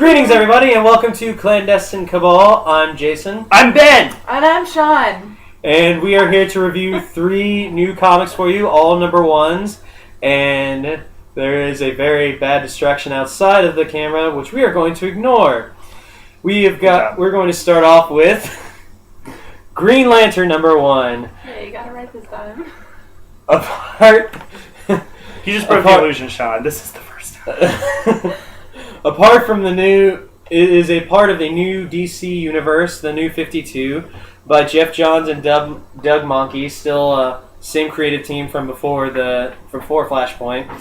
Greetings, everybody, and welcome to Clandestine Cabal. I'm Jason. I'm Ben! And I'm Sean. And we are here to review 3 new comics for you, all number ones. And there is a very bad distraction outside of the camera, which we are going to ignore. We're going to start off with Green Lantern number 1. Yeah, you gotta write this down. You just broke the illusion, Sean. This is the first time. Apart from it is a part of the new DC universe, the New 52, by Jeff Johns and Doug Mahnke, still same creative team from before Flashpoint.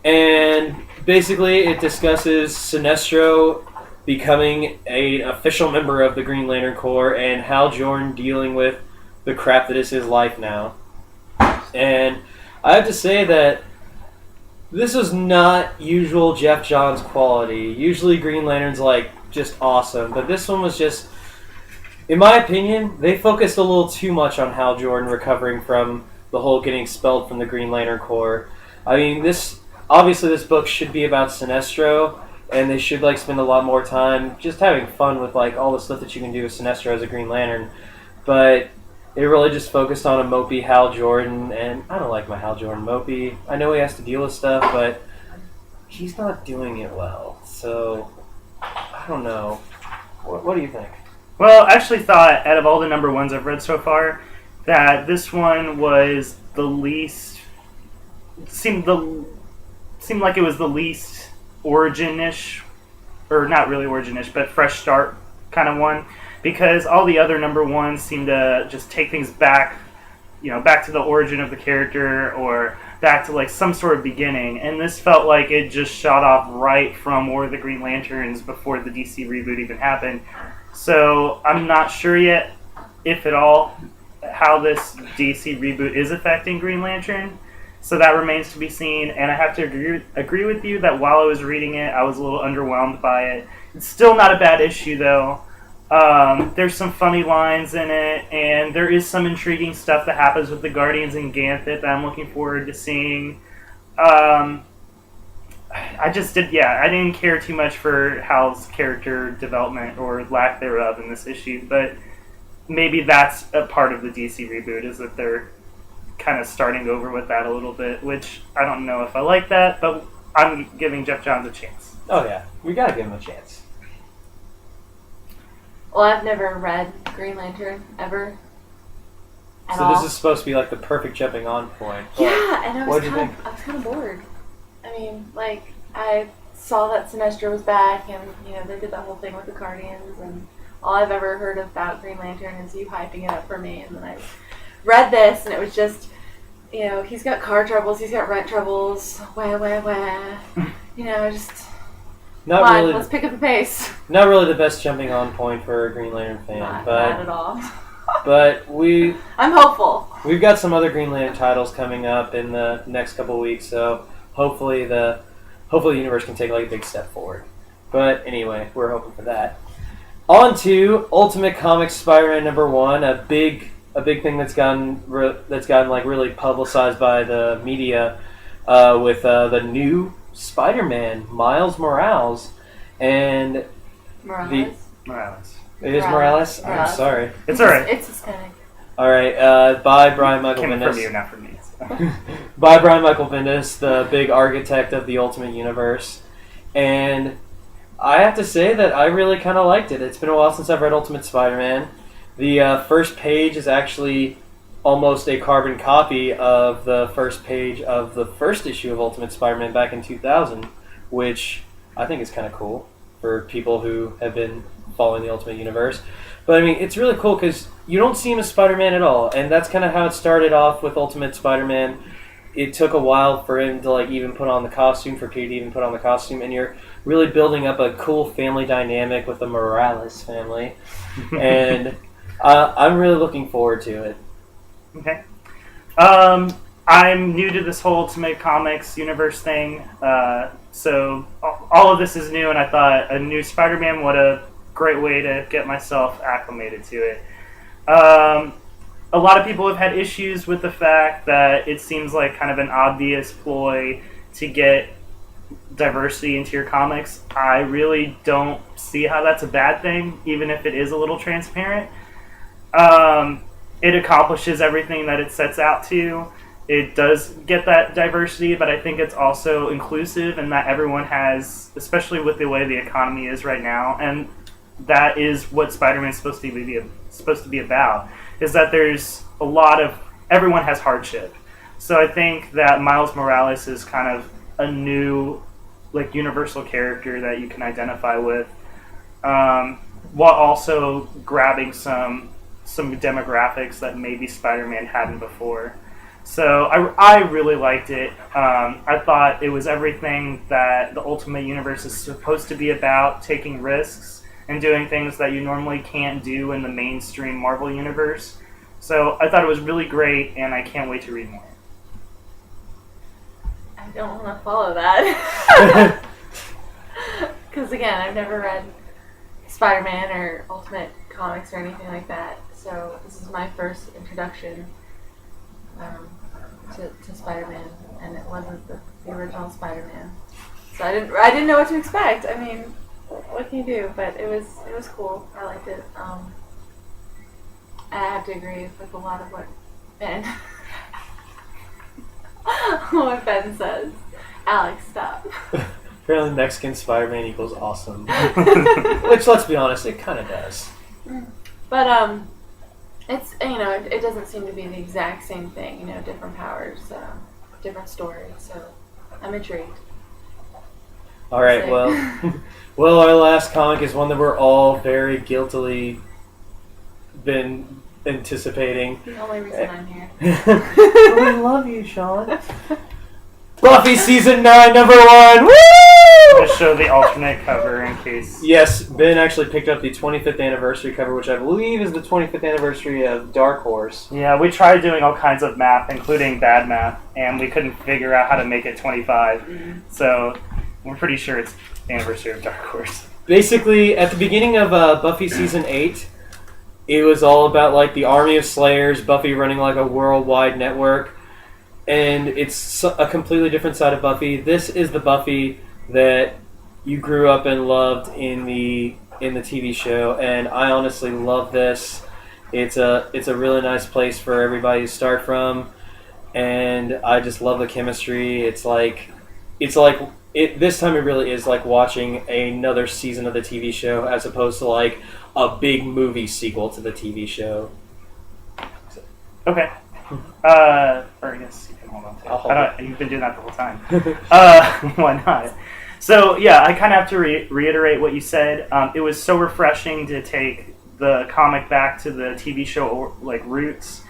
And basically it discusses Sinestro becoming an official member of the Green Lantern Corps and Hal Jordan dealing with the crap that is his life now. And I have to say that this is not usual Jeff Johns quality. Usually Green Lantern's just awesome, but this one was just, in my opinion, they focused a little too much on Hal Jordan recovering from the whole getting expelled from the Green Lantern Corps. I mean, this book should be about Sinestro, and they should spend a lot more time just having fun with all the stuff that you can do with Sinestro as a Green Lantern. But they really just focused on a mopey Hal Jordan, and I don't like my Hal Jordan mopey. I know he has to deal with stuff, but he's not doing it well. So, I don't know. What do you think? Well, I actually thought, out of all the number ones I've read so far, that this one was the least... Seemed like it was the least origin-ish, or not really origin-ish, but fresh start kind of one. Because all the other number ones seem to just take things back, back to the origin of the character or back to some sort of beginning. And this felt like it just shot off right from War of the Green Lanterns before the DC reboot even happened. So I'm not sure yet, if at all, how this DC reboot is affecting Green Lantern. So that remains to be seen. And I have to agree with you that while I was reading it, I was a little underwhelmed by it. It's still not a bad issue, though. There's some funny lines in it, and there is some intriguing stuff that happens with the Guardians and Ganthet that I'm looking forward to seeing. I didn't care too much for Hal's character development or lack thereof in this issue, but maybe that's a part of the DC reboot, is that they're kind of starting over with that a little bit, which I don't know if I like that, but I'm giving Jeff Johns a chance. Oh yeah, we gotta give him a chance. Well, I've never read Green Lantern, ever. So this is supposed to be the perfect jumping on point. Yeah, and I was kind of bored. I mean, I saw that Sinestro was back, and, they did that whole thing with the Guardians, and all I've ever heard about Green Lantern is you hyping it up for me, and then I read this, and it was just, he's got car troubles, he's got rent troubles, just... let's pick up the pace. Not really the best jumping on point for a Green Lantern fan, not at all. But I'm hopeful. We've got some other Green Lantern titles coming up in the next couple of weeks, so hopefully the universe can take a big step forward. But anyway, we're hoping for that. On to Ultimate Comics Spider-Man number 1, a big thing that's gotten really publicized by the media with the new Spider-Man, Miles Morales, and Morales. It is Morales? I'm sorry. It's alright. It's Hispanic. Alright, by Brian Michael Bendis. From you, not from me. By Brian Michael Bendis, the big architect of the Ultimate Universe. And I have to say that I really kind of liked it. It's been a while since I've read Ultimate Spider-Man. The first page is actually almost a carbon copy of the first page of the first issue of Ultimate Spider-Man back in 2000, which I think is kind of cool for people who have been following the Ultimate Universe. But I mean, it's really cool because you don't see him as Spider-Man at all, and that's kind of how it started off with Ultimate Spider-Man. It took a while for him to even put on the costume, for Peter to even put on the costume, and you're really building up a cool family dynamic with the Morales family, and I'm really looking forward to it. Okay. I'm new to this whole Ultimate Comics universe thing, so all of this is new, and I thought a new Spider-Man, what a great way to get myself acclimated to it. A lot of people have had issues with the fact that it seems like kind of an obvious ploy to get diversity into your comics, I really don't see how that's a bad thing, even if it is a little transparent. It accomplishes everything that it sets out to. It does get that diversity, but I think it's also inclusive in that everyone has, especially with the way the economy is right now, and that is what Spider-Man is supposed to be about, is that there's a lot of, everyone has hardship. So I think that Miles Morales is kind of a new, like, universal character that you can identify with, while also grabbing some demographics that maybe Spider-Man hadn't before. So I really liked it. I thought it was everything that the Ultimate Universe is supposed to be about, taking risks and doing things that you normally can't do in the mainstream Marvel Universe. So I thought it was really great, and I can't wait to read more. I don't want to follow that. Because, again, I've never read Spider-Man or Ultimate Comics or anything like that. So this is my first introduction to Spider-Man, and it wasn't the original Spider-Man. So I didn't know what to expect. I mean, what can you do? But it was cool. I liked it. I have to agree with a lot of what Ben says. Alex, stop. Apparently Mexican Spider-Man equals awesome. Which, let's be honest, it kind of does. But, it's, it doesn't seem to be the exact same thing, different powers, different story, so I'm intrigued. Alright, well, our last comic is one that we're all very guiltily been anticipating. The only reason I'm here. We love you, Sean. Buffy Season 9, number 1! Woo! I'm going to show the alternate cover in case. Yes, Ben actually picked up the 25th anniversary cover, which I believe is the 25th anniversary of Dark Horse. Yeah, we tried doing all kinds of math, including bad math, and we couldn't figure out how to make it 25. Mm-hmm. So we're pretty sure it's the anniversary of Dark Horse. Basically, at the beginning of Buffy Season 8, it was all about like the army of Slayers, Buffy running like a worldwide network. And it's a completely different side of Buffy. This is the Buffy that you grew up and loved in the TV show, and I honestly love this. It's a really nice place for everybody to start from, and I just love the chemistry. This time it really is like watching another season of the TV show as opposed to like a big movie sequel to the TV show. Okay. Or I guess you can hold on to it. You've been doing that the whole time. Why not? So, yeah, I kind of have to reiterate what you said. It was so refreshing to take the comic back to the TV show like roots.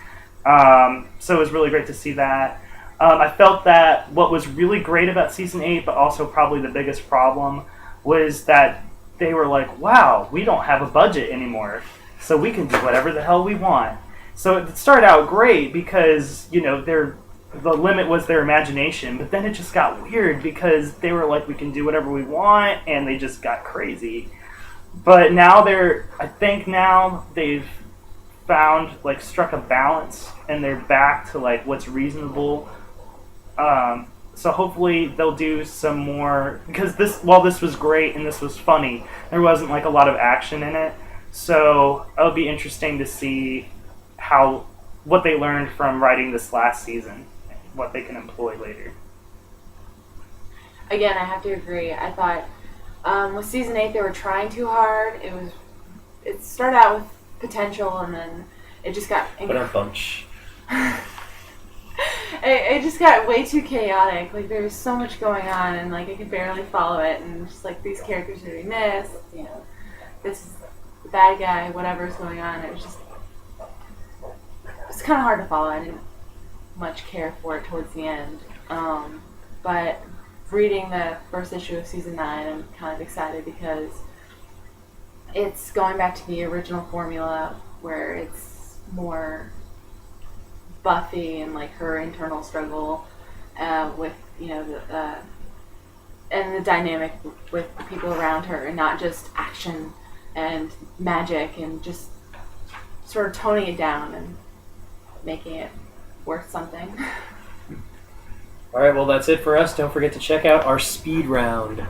So it was really great to see that. I felt that what was really great about Season 8, but also probably the biggest problem, was that they were like, wow, we don't have a budget anymore, so we can do whatever the hell we want. So it started out great because, the limit was their imagination, but then it just got weird because they were like, we can do whatever we want, and they just got crazy. But now they've found, like, struck a balance, and they're back to, like, what's reasonable. So hopefully they'll do some more, because while this was great and this was funny, there wasn't, like, a lot of action in it. So it'll be interesting to see what they learned from writing this last season, what they can employ later. Again, I have to agree. I thought with Season 8 they were trying too hard. It started out with potential, and then it just got it just got way too chaotic. Like, there was so much going on, and like I could barely follow it, and just like these characters are doing this, this is the bad guy, whatever's going on. It's kind of hard to follow. I didn't much care for it towards the end. But reading the first issue of Season 9, I'm kind of excited because it's going back to the original formula where it's more Buffy and like her internal struggle with and the dynamic with the people around her, and not just action and magic, and just sort of toning it down and making it worth something. All right, well, that's it for us. Don't forget to check out our speed round.